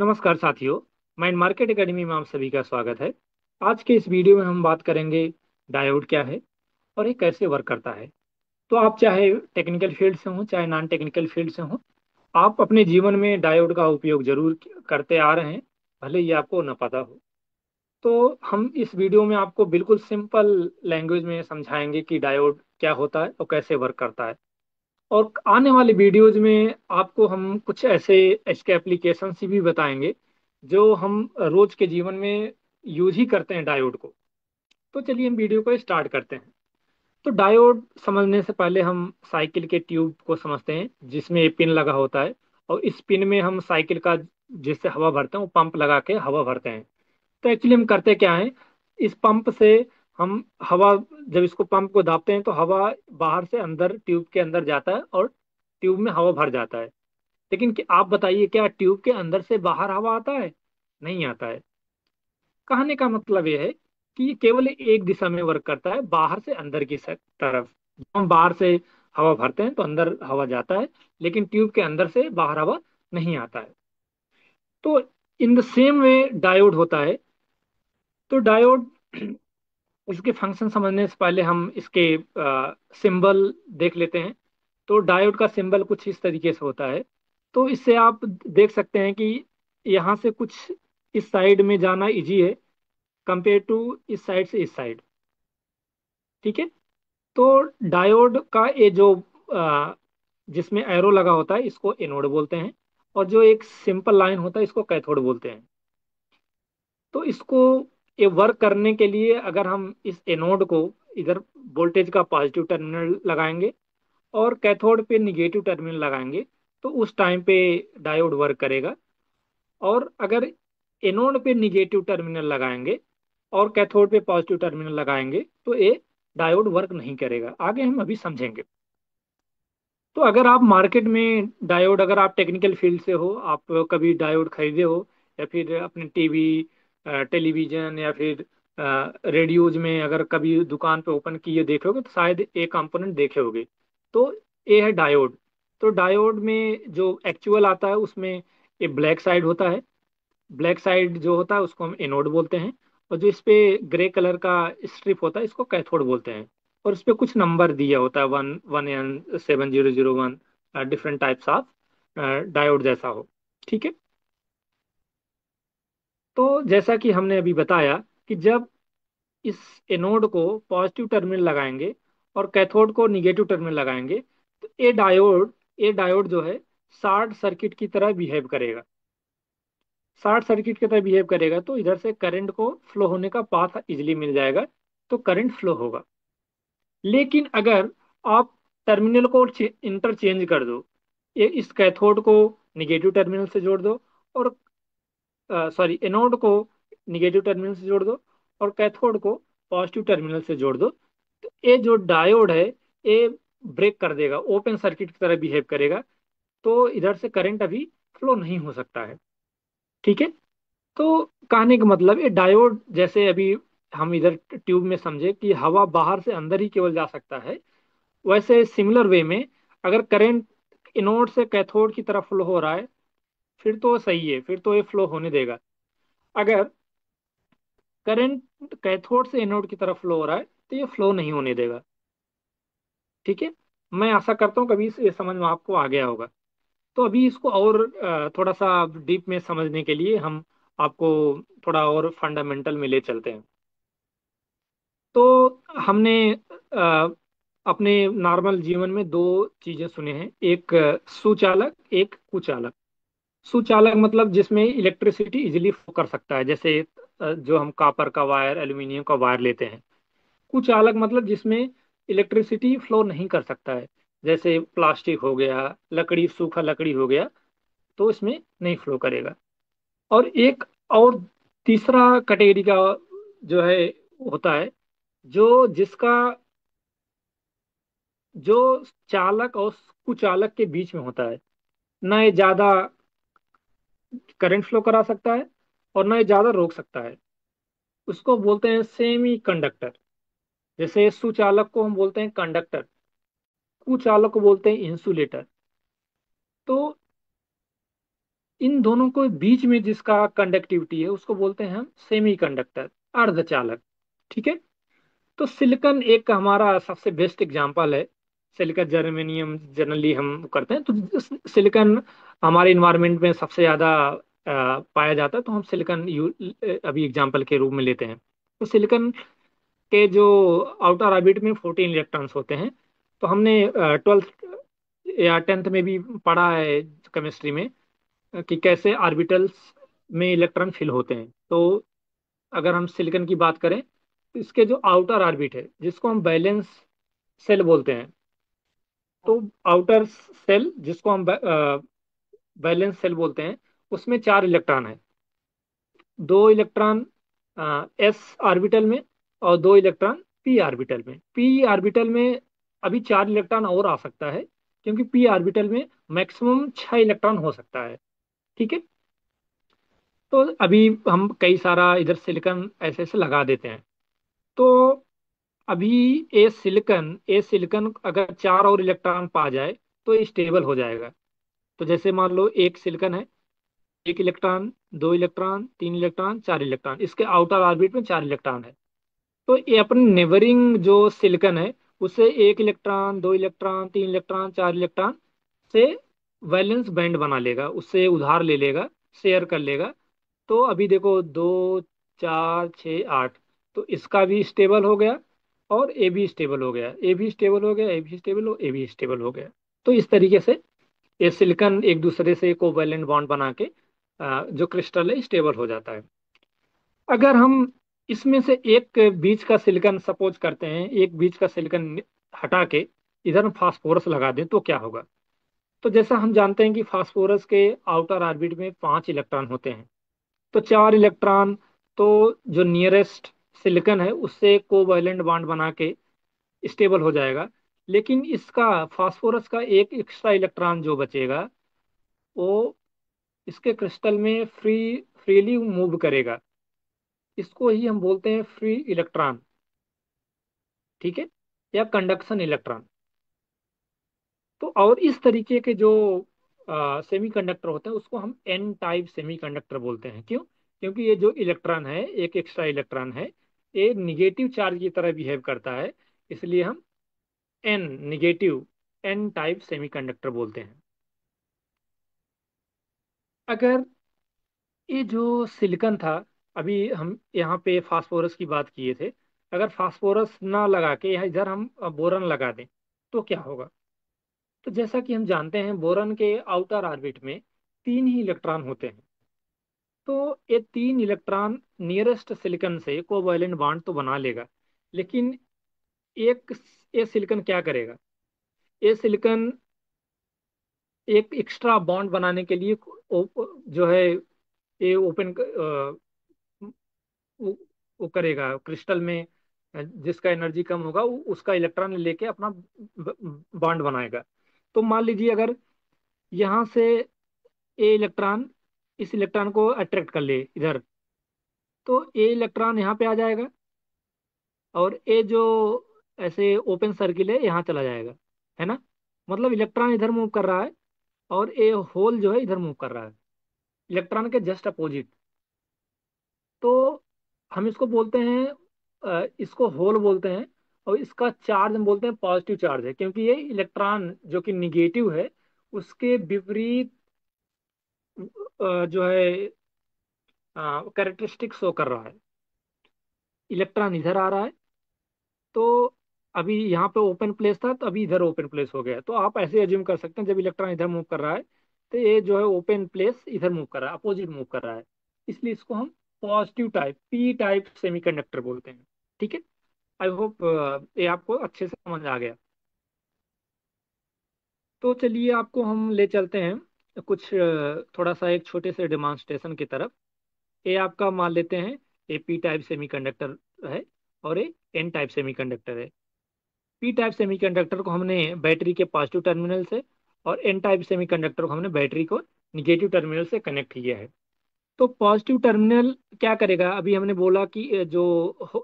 नमस्कार साथियों। Mind market academy में आप सभी का स्वागत है। आज के इस वीडियो में हम बात करेंगे डायोड क्या है और ये कैसे वर्क करता है। तो आप चाहे टेक्निकल फील्ड से हो चाहे नॉन टेक्निकल फील्ड से हो, आप अपने जीवन में डायोड का उपयोग जरूर करते आ रहे हैं, भले ही आपको न पता हो। तो हम इस वीडियो में आपको बिल्कुल सिंपल लैंग्वेज में समझाएंगे कि डायोड क्या होता है और कैसे वर्क करता है। और आने वाले वीडियोज में आपको हम कुछ ऐसे इसके एप्लीकेशन भी बताएंगे जो हम रोज के जीवन में यूज ही करते हैं डायोड को। तो चलिए हम वीडियो को स्टार्ट करते हैं। तो डायोड समझने से पहले हम साइकिल के ट्यूब को समझते हैं जिसमें ये पिन लगा होता है। और इस पिन में हम साइकिल का जिससे हवा भरते हैं वो पंप लगा के हवा भरते हैं। तो एक्चुअली हम करते क्या है, इस पंप से हम हवा, जब इसको पंप को दाबते हैं तो हवा बाहर से अंदर ट्यूब के अंदर जाता है और ट्यूब में हवा भर जाता है। लेकिन आप बताइए, क्या ट्यूब के अंदर से बाहर हवा आता है? नहीं आता है। कहने का मतलब ये है कि ये केवल एक दिशा में वर्क करता है, बाहर से अंदर की तरफ। जब हम बाहर से हवा भरते हैं तो अंदर हवा जाता है, लेकिन ट्यूब के अंदर से बाहर हवा नहीं आता है। तो in the same way diode होता है। तो डायोड, इसके फंक्शन समझने से पहले हम इसके सिंबल देख लेते हैं। तो डायोड का सिंबल कुछ इस तरीके से होता है। तो इससे आप देख सकते हैं कि यहाँ से कुछ इस साइड में जाना इजी है कंपेयर टू इस साइड से इस साइड। ठीक है। तो डायोड का ये जो अ, जिसमें एरो लगा होता है इसको एनोड बोलते हैं। और जो एक सिंपल लाइन होता है इसको कैथोड बोलते हैं। तो इसको ये वर्क करने के लिए अगर हम इस एनोड को इधर वोल्टेज का पॉजिटिव टर्मिनल लगाएंगे और कैथोड पे निगेटिव टर्मिनल लगाएंगे तो उस टाइम पे डायोड वर्क करेगा। और अगर एनोड पे निगेटिव टर्मिनल लगाएंगे और कैथोड पे पॉजिटिव टर्मिनल लगाएंगे तो ये डायोड वर्क नहीं करेगा। आगे हम अभी समझेंगे। तो अगर आप मार्केट में डायोड, अगर आप टेक्निकल फील्ड से हो, आप कभी डायोड खरीदे हो या फिर अपने टीवी, टेलीविजन या फिर रेडियोज में अगर कभी दुकान पे ओपन किए देखे होगे तो शायद एक कंपोनेंट देखे होगे। तो ये है डायोड। तो डायोड में जो एक्चुअल आता है उसमें ये ब्लैक साइड होता है। ब्लैक साइड जो होता है उसको हम एनोड बोलते हैं। और जो इस पे ग्रे कलर का स्ट्रिप होता है इसको कैथोड बोलते हैं। और उस पे कुछ नंबर दिया होता है, 1 1 N 7001, different types of diode जैसा हो। ठीक है। तो जैसा कि हमने अभी बताया कि जब इस एनोड को पॉजिटिव टर्मिनल लगाएंगे और कैथोड को निगेटिव टर्मिनल लगाएंगे तो ये डायोड जो है शॉर्ट सर्किट की तरह बिहेव करेगा। शॉर्ट सर्किट की तरह बिहेव करेगा तो इधर से करंट को फ्लो होने का पाथ इजिली मिल जाएगा। तो करंट फ्लो होगा। लेकिन अगर आप टर्मिनल को इंटरचेंज कर दो, ये इस कैथोड को निगेटिव टर्मिनल से जोड़ दो और सॉरी, एनोड को निगेटिव टर्मिनल से जोड़ दो और कैथोड को पॉजिटिव टर्मिनल से जोड़ दो, तो ये जो डायोड है ये ब्रेक कर देगा, ओपन सर्किट की तरह बिहेव करेगा। तो इधर से करंट अभी फ्लो नहीं हो सकता है। ठीक है। तो कहने का मतलब ये डायोड, जैसे अभी हम इधर ट्यूब में समझे कि हवा बाहर से अंदर ही केवल जा सकता है, वैसे सिमिलर वे में अगर करंट एनोड से कैथोड की तरफ फ्लो हो रहा है फिर तो सही है, फिर तो ये फ्लो होने देगा। अगर करंट कैथोड से एनोड की तरफ फ्लो हो रहा है तो ये फ्लो नहीं होने देगा। ठीक है। मैं आशा करता हूँ कभी ये समझ में आपको आ गया होगा। तो अभी इसको और थोड़ा सा डीप में समझने के लिए हम आपको थोड़ा और फंडामेंटल में ले चलते हैं। तो हमने अ, अपने नॉर्मल जीवन में दो चीजें सुने हैं, एक सुचालक, एक कुचालक। सुचालक मतलब जिसमें इलेक्ट्रिसिटी इजीली फ्लो कर सकता है, जैसे जो हम कॉपर का वायर, एल्यूमिनियम का वायर लेते हैं। कुचालक मतलब जिसमें इलेक्ट्रिसिटी फ्लो नहीं कर सकता है, जैसे प्लास्टिक हो गया, लकड़ी, सूखा लकड़ी हो गया, तो इसमें नहीं फ्लो करेगा। और एक और तीसरा कैटेगरी का जो है होता है, जो जिसका जो चालक और कुचालक के बीच में होता है। ना ये ज्यादा करंट फ्लो करा सकता है और ना ये ज्यादा रोक सकता है। उसको बोलते हैं सेमी कंडक्टर। जैसे सुचालक को हम बोलते हैं कंडक्टर, कुचालक को बोलते हैं इंसुलेटर। तो इन दोनों को बीच में जिसका कंडक्टिविटी है उसको बोलते हैं हम सेमी कंडक्टर, अर्धचालक। ठीक है। तो सिलिकॉन एक हमारा सबसे बेस्ट एग्जांपल है। सिलिकॉन जर्मेनियम जनरली हम करते हैं, तो सिलिकॉन हमारे इन्वायरमेंट में सबसे ज्यादा पाया जाता है, तो हम सिलिकॉन अभी एग्जांपल के रूप में लेते हैं। तो सिलिकॉन के जो आउटर ऑर्बिट में 14 इलेक्ट्रॉन्स होते हैं। तो हमने 12th या 10th में भी पढ़ा है केमिस्ट्री में कि कैसे ऑर्बिटल्स में इलेक्ट्रॉन फिल होते हैं। तो अगर हम सिलिकॉन की बात करें तो इसके जो आउटर ऑर्बिट है जिसको हम बैलेंस सेल बोलते हैं, तो आउटर सेल जिसको हम बैलेंस सेल बोलते हैं, उसमें 4 इलेक्ट्रॉन है। 2 इलेक्ट्रॉन एस ऑर्बिटल में और 2 इलेक्ट्रॉन पी ऑर्बिटल में। पी ऑर्बिटल में अभी 4 इलेक्ट्रॉन और आ सकता है, क्योंकि पी ऑर्बिटल में मैक्सिमम 6 इलेक्ट्रॉन हो सकता है। ठीक है। तो अभी हम कई सारा इधर सिलिकॉन ऐसे ऐसे लगा देते हैं। तो अभी ए सिलिकॉन अगर 4 और इलेक्ट्रॉन पा जाए तो ये स्टेबल हो जाएगा। तो जैसे मान लो एक सिलिकॉन है, 1 इलेक्ट्रॉन, 2 इलेक्ट्रॉन, 3 इलेक्ट्रॉन, 4 इलेक्ट्रॉन, इसके आउटर ऑर्बिट में 4 इलेक्ट्रॉन है। तो ये अपने नेबरिंग जो सिलिकॉन है उससे 1 इलेक्ट्रॉन, 2 इलेक्ट्रॉन, 3 इलेक्ट्रॉन, 4 इलेक्ट्रॉन से वैलेंस बैंड बना लेगा, उससे उधार ले लेगा, शेयर कर लेगा। तो अभी देखो 2, 4, 6, 8, तो इसका भी स्टेबल हो गया और ए भी स्टेबल हो गया, ए भी स्टेबल हो गया, ए भी स्टेबल हो, ए भी स्टेबल हो गया। तो इस तरीके से ये सिलिकॉन एक दूसरे से कोवैलेंट बॉन्ड बना के जो क्रिस्टल है स्टेबल हो जाता है। अगर हम इसमें से एक बीच का सिलिकॉन सपोज करते हैं, एक बीच का सिलिकॉन हटा के इधर हम फास्फोरस लगा दें तो क्या होगा। तो जैसा हम जानते हैं कि फास्फोरस के आउटर ऑर्बिट में 5 इलेक्ट्रॉन होते हैं, तो 4 इलेक्ट्रॉन तो जो नियरेस्ट सिलिकॉन है उससे कोवैलेंट बॉन्ड बना के स्टेबल हो जाएगा। लेकिन इसका फास्फोरस का एक एक्स्ट्रा इलेक्ट्रॉन जो बचेगा वो इसके क्रिस्टल में फ्रीली मूव करेगा। इसको ही हम बोलते हैं फ्री इलेक्ट्रॉन। ठीक है। या कंडक्शन इलेक्ट्रॉन। तो और इस तरीके के जो सेमीकंडक्टर होते हैं उसको हम एन टाइप सेमीकंडक्टर बोलते हैं। क्यों? क्योंकि ये जो इलेक्ट्रॉन है, एक एक्स्ट्रा इलेक्ट्रॉन है, ये निगेटिव चार्ज की तरह बिहेव करता है, इसलिए हम N negative N type semiconductor बोलते हैं। अगर ये जो सिलिकॉन था, अभी हम यहाँ पे फास्फोरस की बात किए थे, अगर फास्फोरस ना लगा के यहाँ इधर हम बोरन लगा दें तो क्या होगा। तो जैसा कि हम जानते हैं बोरन के आउटर ऑर्बिट में 3 ही इलेक्ट्रॉन होते हैं। तो ये 3 इलेक्ट्रॉन नियरेस्ट सिलिकॉन से कोवैलेंट बॉन्ड तो बना लेगा, लेकिन एक ये सिलिकॉन क्या करेगा, ये सिलिकॉन एक एक्स्ट्रा बॉन्ड बनाने के लिए जो है ये ओपन वो, वो करेगा क्रिस्टल में। जिसका एनर्जी कम होगा उसका इलेक्ट्रॉन लेके अपना बॉन्ड बनाएगा। तो मान लीजिए अगर यहाँ से ए इलेक्ट्रॉन इस इलेक्ट्रॉन को अट्रैक्ट कर ले इधर, तो ए इलेक्ट्रॉन यहाँ पे आ जाएगा और ए जो ऐसे ओपन सर्किल है यहाँ चला जाएगा, है ना। मतलब इलेक्ट्रॉन इधर मूव कर रहा है और ए होल जो है इधर मूव कर रहा है, इलेक्ट्रॉन के जस्ट अपोजिट। तो हम इसको बोलते हैं इसको होल बोलते हैं। और इसका चार्ज हम बोलते हैं पॉजिटिव चार्ज है, क्योंकि ये इलेक्ट्रॉन जो कि निगेटिव है उसके विपरीत जो है कैरेक्टरिस्टिक शो कर रहा है। इलेक्ट्रॉन इधर आ रहा है, तो अभी यहाँ पे ओपन प्लेस था तो अभी इधर ओपन प्लेस हो गया। तो आप ऐसे एज्यूम कर सकते हैं जब इलेक्ट्रॉन इधर मूव कर रहा है तो ये जो है ओपन प्लेस इधर मूव कर रहा है, अपोजिट मूव कर रहा है। इसलिए इसको हम positive type P type semiconductor बोलते हैं। ठीक है। आई होप ये आपको अच्छे से समझ आ गया। तो चलिए आपको हम ले चलते हैं कुछ थोड़ा सा एक छोटे से डेमोन्स्ट्रेशन की तरफ। ये आपका मान लेते हैं ये पी टाइप सेमीकंडक्टर है और ये एन टाइप सेमीकंडक्टर है। पी टाइप सेमीकंडक्टर को हमने बैटरी के पॉजिटिव टर्मिनल से और एन टाइप सेमीकंडक्टर को हमने बैटरी को निगेटिव टर्मिनल से कनेक्ट किया है। तो पॉजिटिव टर्मिनल क्या करेगा, अभी हमने बोला कि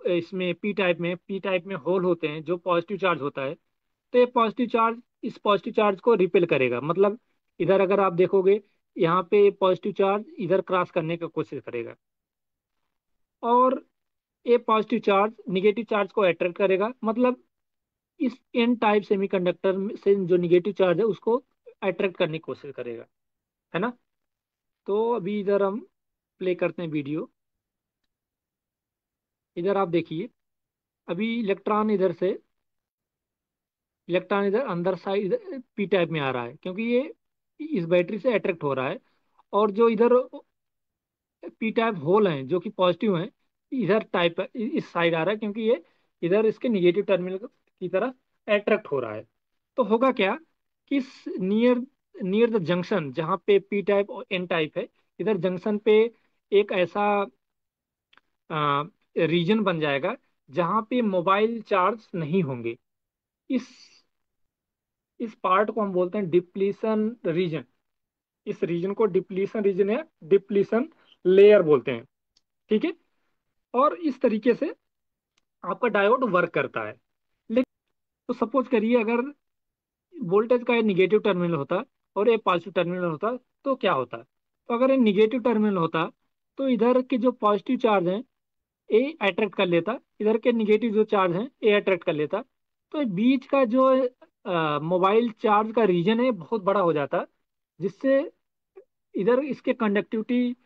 इसमें पी टाइप में होल होते हैं जो पॉजिटिव चार्ज होता है। तो ये पॉजिटिव चार्ज इस पॉजिटिव चार्ज को रिपेल करेगा। मतलब इधर अगर आप देखोगे यहाँ पे पॉजिटिव चार्ज इधर क्रॉस करने की कोशिश करेगा, और ये पॉजिटिव चार्ज निगेटिव चार्ज को अट्रैक्ट करेगा। मतलब इस एन टाइप सेमीकंडक्टर से जो निगेटिव चार्ज है उसको अट्रैक्ट करने की कोशिश करेगा, है ना। तो अभी इधर हम प्ले करते हैं वीडियो। इधर आप देखिए, अभी इलेक्ट्रॉन इधर अंदर साइड पी टाइप में आ रहा है, क्योंकि ये इस बैटरी से अट्रैक्ट हो रहा है। और जो इधर पी टाइप होल हैं जो कि पॉजिटिव हैं, इधर टाइप इस साइड आ रहा है, क्योंकि ये इधर इसके निगेटिव टर्मिनल की तरह अट्रैक्ट हो रहा है। तो होगा क्या कि नियर नियर द जंक्शन जहाँ पे पी टाइप और एन टाइप है, इधर जंक्शन पे एक ऐसा रीजन बन जाएगा जहाँ पे मोबाइल चार्ज नहीं होंगे। इस इस पार्ट को हम बोलते हैं डिप्लीशन रीजन। इस रीजन को डिप्लीशन रीजन या डिप्लीशन लेयर बोलते हैं, ठीक है। और इस तरीके से आपका डायोड वर्क करता है। लेकिन तो सपोज करिए, अगर वोल्टेज का ये निगेटिव टर्मिनल होता और ये पॉजिटिव टर्मिनल होता, तो क्या होता। तो अगर ये निगेटिव टर्मिनल होता, तो इधर के जो पॉजिटिव चार्ज हैं ये अट्रैक्ट कर लेता, इधर के निगेटिव जो चार्ज हैं ये अट्रैक्ट कर लेता। तो ये बीच का जो मोबाइल चार्ज का रीजन है बहुत बड़ा हो जाता, जिससे इधर इसके कंडक्टिविटी,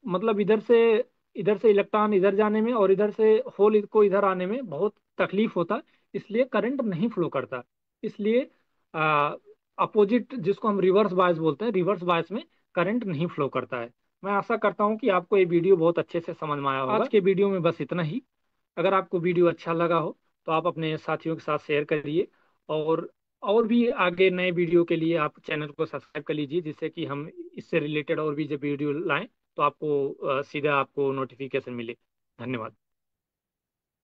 मतलब इधर से इलेक्ट्रॉन इधर जाने में और इधर से होल को इधर आने में बहुत तकलीफ होता। इसलिए करंट नहीं फ्लो करता। इसलिए अपोजिट, जिसको हम रिवर्स बायस बोलते हैं, रिवर्स बायस में करंट नहीं फ्लो करता है। मैं आशा करता हूँ कि आपको ये वीडियो बहुत अच्छे से समझ में आया होगा। आज के वीडियो में बस इतना ही। अगर आपको वीडियो अच्छा लगा हो तो आप अपने साथियों के साथ शेयर करिए, और और भी आगे नए वीडियो के लिए आप चैनल को सब्सक्राइब कर लीजिए, जिससे कि हम इससे रिलेटेड और भी जब वीडियो लाएं तो आपको सीधा आपको नोटिफिकेशन मिले। धन्यवाद।